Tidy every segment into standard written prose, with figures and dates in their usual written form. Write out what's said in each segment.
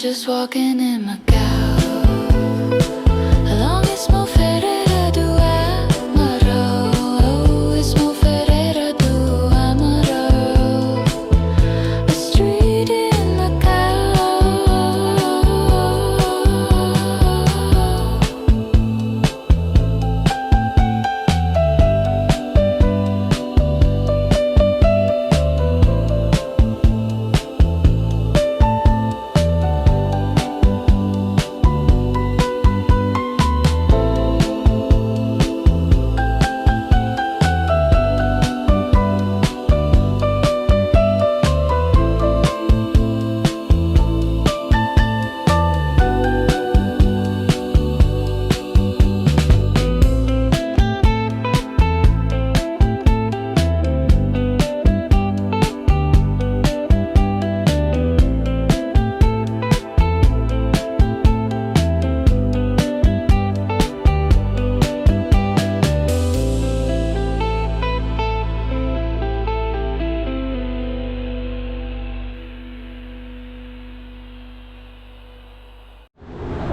just walking in Macau. Along Istmo Ferreira do Amaral. Oh, Istmo Ferreira do Amaral. A street in Macau.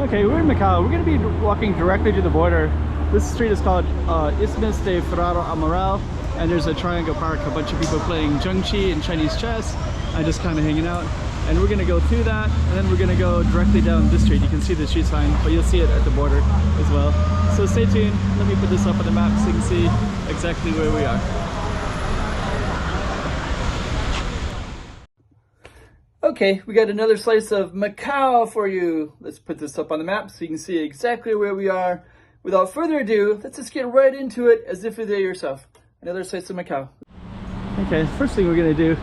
Okay, we're in Macau. We're going to be walking directly to the border. This street is called Istmo Ferreira Amaral, and there's a triangle park, a bunch of people playing zhengqi and Chinese chess, and just kind of hanging out. And we're going to go through that, and then we're going to go directly down this street. You can see the street sign, but you'll see it at the border as well. So stay tuned. Let me put this up on the map so you can see exactly where we are. Okay, we got another slice of Macau for you. Let's put this up on the map so you can see exactly where we are. Without further ado, let's just get right into it as if you're there yourself. Another slice of Macau. Okay, first thing we're gonna do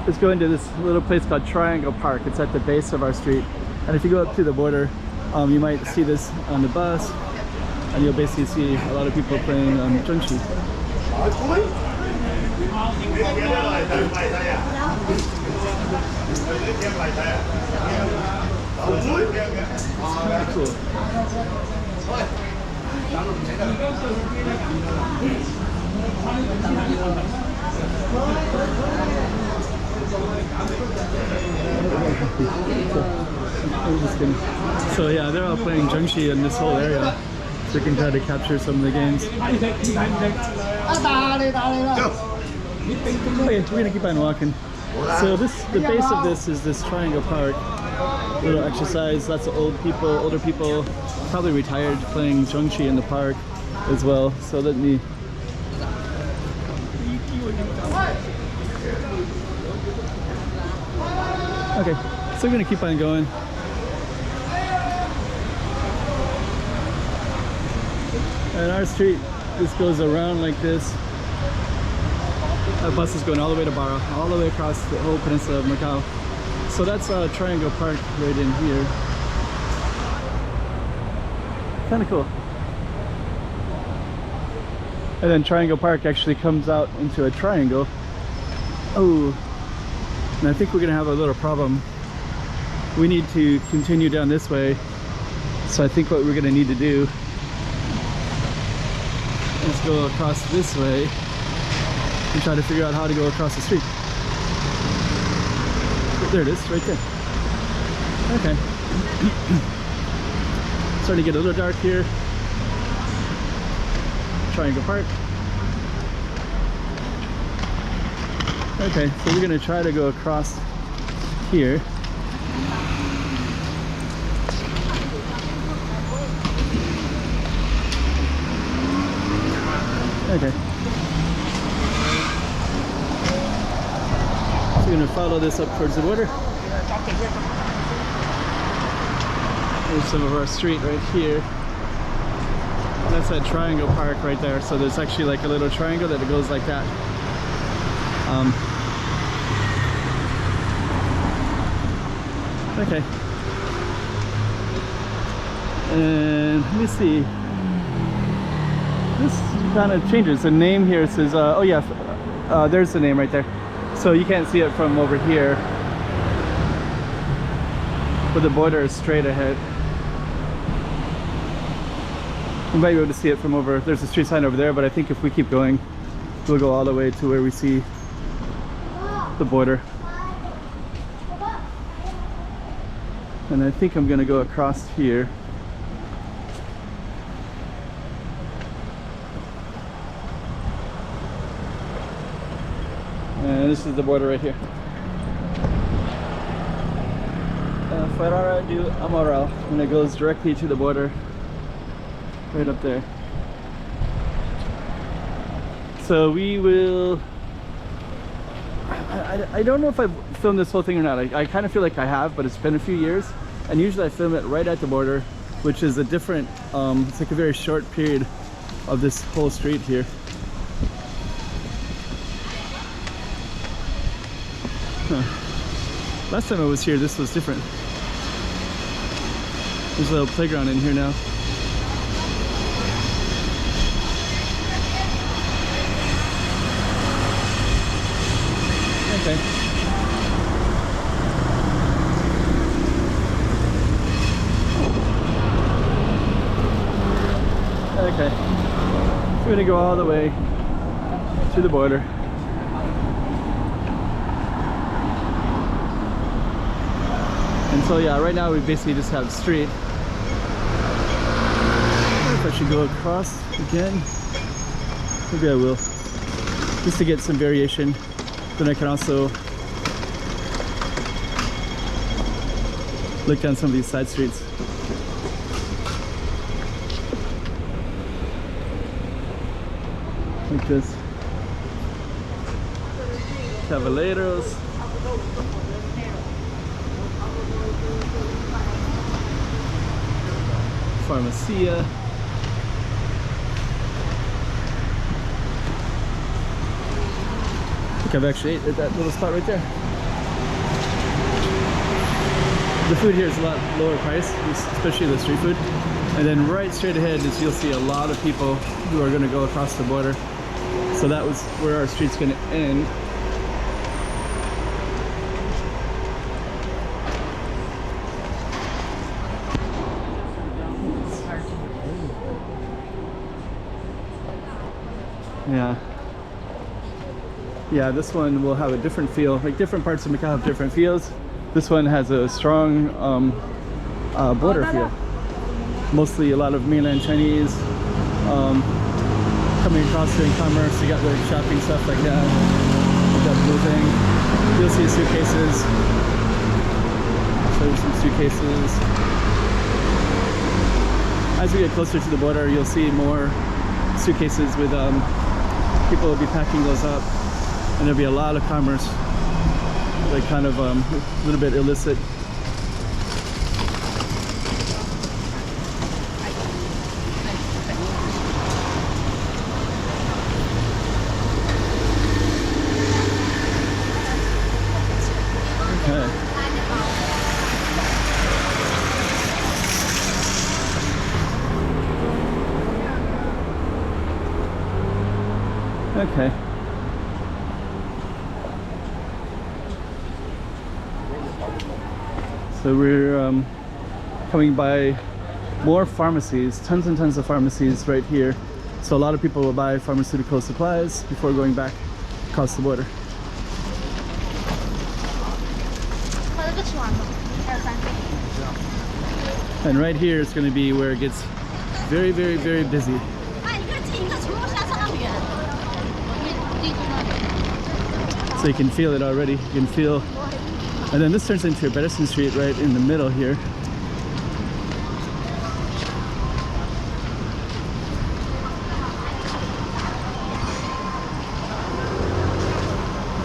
is go into this little place called Triangle Park. It's at the base of our street. And if you go up to the border, you might see this on the bus, and you'll basically see a lot of people playing zhengqi. Cool. So yeah, they're all playing zhengqi in this whole area, so you can try to capture some of the games. Okay, we're gonna keep on walking. So the base of this is this triangle park. Little exercise, lots of older people, probably retired, playing zhengqi in the park as well. So let me. Okay, so we're gonna keep on going. And our street, this goes around like this. Our bus is going all the way to Barra, all the way across the whole peninsula of Macau. So that's Triangle Park right in here. Kind of cool. And then Triangle Park actually comes out into a triangle. Oh, and I think we're gonna have a little problem. We need to continue down this way. So I think what we're gonna need to do is go across this way and try to figure out how to go across the street. There it is, right there. Okay. Starting to get a little dark here. Triangle Park. Okay, so we're gonna try to go across here. Okay. So we're gonna follow this up towards the border. There's some of our street right here. That's that Triangle Park right there. So there's actually like a little triangle that goes like that. Okay. And let me see. This kind of changes. The name here says, oh yeah, there's the name right there. So you can't see it from over here, but the border is straight ahead. You might be able to see it from over, there's a street sign over there, but I think if we keep going, we'll go all the way to where we see the border. And I think I'm gonna go across here. And this is the border right here. Ferreira do Amaral, and it goes directly to the border, right up there. So we will. I don't know if I've filmed this whole thing or not. I kind of feel like I have, but it's been a few years, and usually I film it right at the border, which is a different. It's like a very short period of this whole street here. Huh. Last time I was here, this was different. There's a little playground in here now. Okay. Okay. So we're gonna go all the way to the border. And so yeah, right now we basically just have street. I wonder if I should go across again. Maybe I will. Just to get some variation. Then I can also look down some of these side streets. Like this. Cavaleros. Pharmacia. I think I've actually ate at that little spot right there. The food here is a lot lower price, especially the street food. And then right straight ahead is you'll see a lot of people who are going to go across the border. So that was where our street's going to end. Yeah, this one will have a different feel. Like different parts of Macau have different feels. This one has a strong border feel. Mostly a lot of mainland Chinese coming across doing commerce. You got like shopping stuff like that. Like that blue thing. You'll see suitcases. I'll show you some suitcases. As we get closer to the border, you'll see more suitcases with people will be packing those up, and there'll be a lot of commerce, like kind of a little bit illicit. Okay. So we're coming by more pharmacies, tons and tons of pharmacies right here. So a lot of people will buy pharmaceutical supplies before going back across the border. And right here is going to be where it gets very, very, very busy. So you can feel it already. You can feel, and then this turns into a pedestrian street right in the middle here.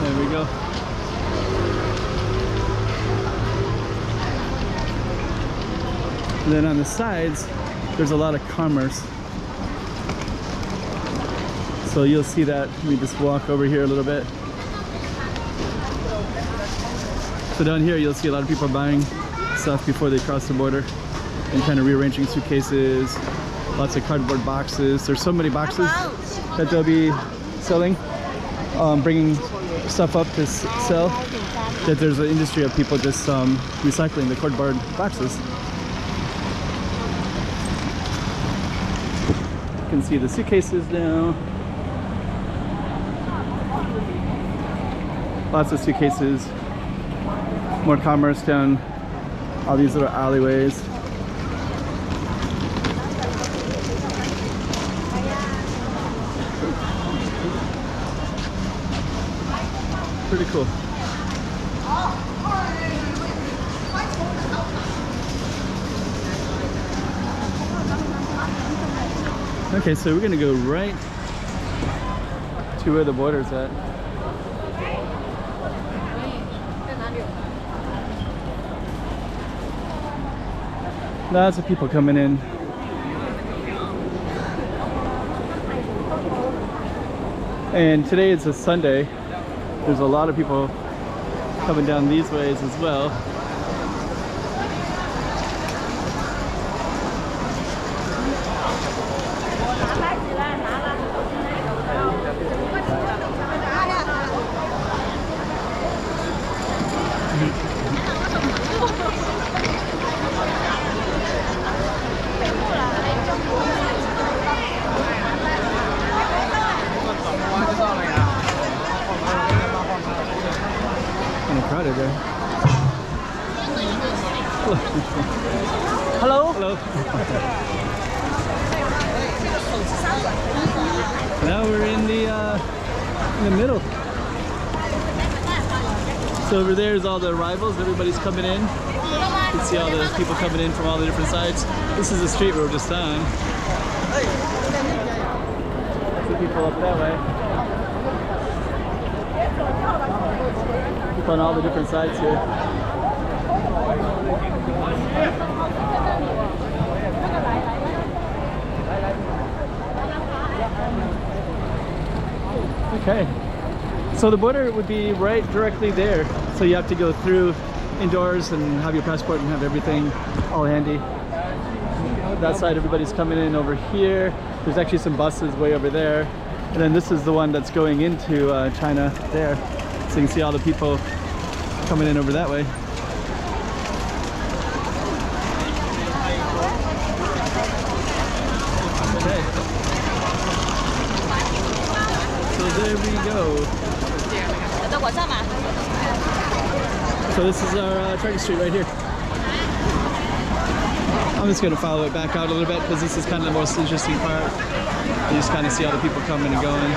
There we go. And then on the sides, there's a lot of commerce. So you'll see that. Let me just walk over here a little bit. So down here you'll see a lot of people buying stuff before they cross the border and kind of rearranging suitcases, lots of cardboard boxes. There's so many boxes that they'll be selling, bringing stuff up to sell, that there's an industry of people just recycling the cardboard boxes. You can see the suitcases now. Lots of suitcases. More commerce down All these little alleyways. Pretty cool. Okay, so we're gonna go right to where the border's at. Lots of people coming in. And today is a Sunday. There's a lot of people coming down these ways as well. Kind of crowded there. Hello. Hello. Now we're in the middle. So over there is all the arrivals. Everybody's coming in. You can see all the people coming in from all the different sides. This is the street we're just on. See people up that way. On all the different sides here. Okay, so the border would be right directly there. So you have to go through indoors and have your passport and have everything all handy. That side, everybody's coming in over here. There's actually some buses way over there. And then this is the one that's going into China there. So you can see all the people coming in over that way. Okay. So there we go. So this is our Target Street right here. I'm just going to follow it back out a little bit because this is kind of the most interesting part. You just kind of see all the people coming and going.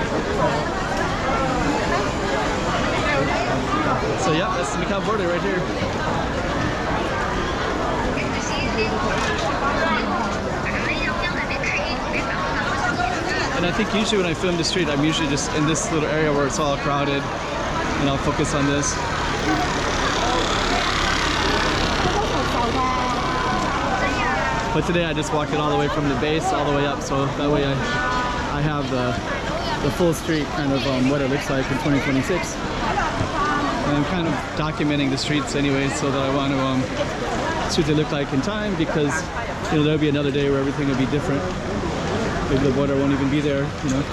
So yeah, that's the Macau border right here. And I think usually when I film the street, I'm usually just in this little area where it's all crowded, and I'll focus on this. But today I just walked it all the way from the base all the way up, so that way I have the full street kind of what it looks like in 2026. And I'm kind of documenting the streets anyway, so that I want to see what they look like in time, because you know there'll be another day where everything will be different. Maybe the border won't even be there, you know.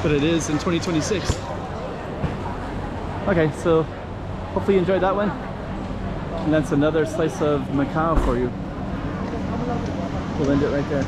But it is in 2026. Okay, so hopefully you enjoyed that one. And that's another slice of Macau for you. We'll end it right there.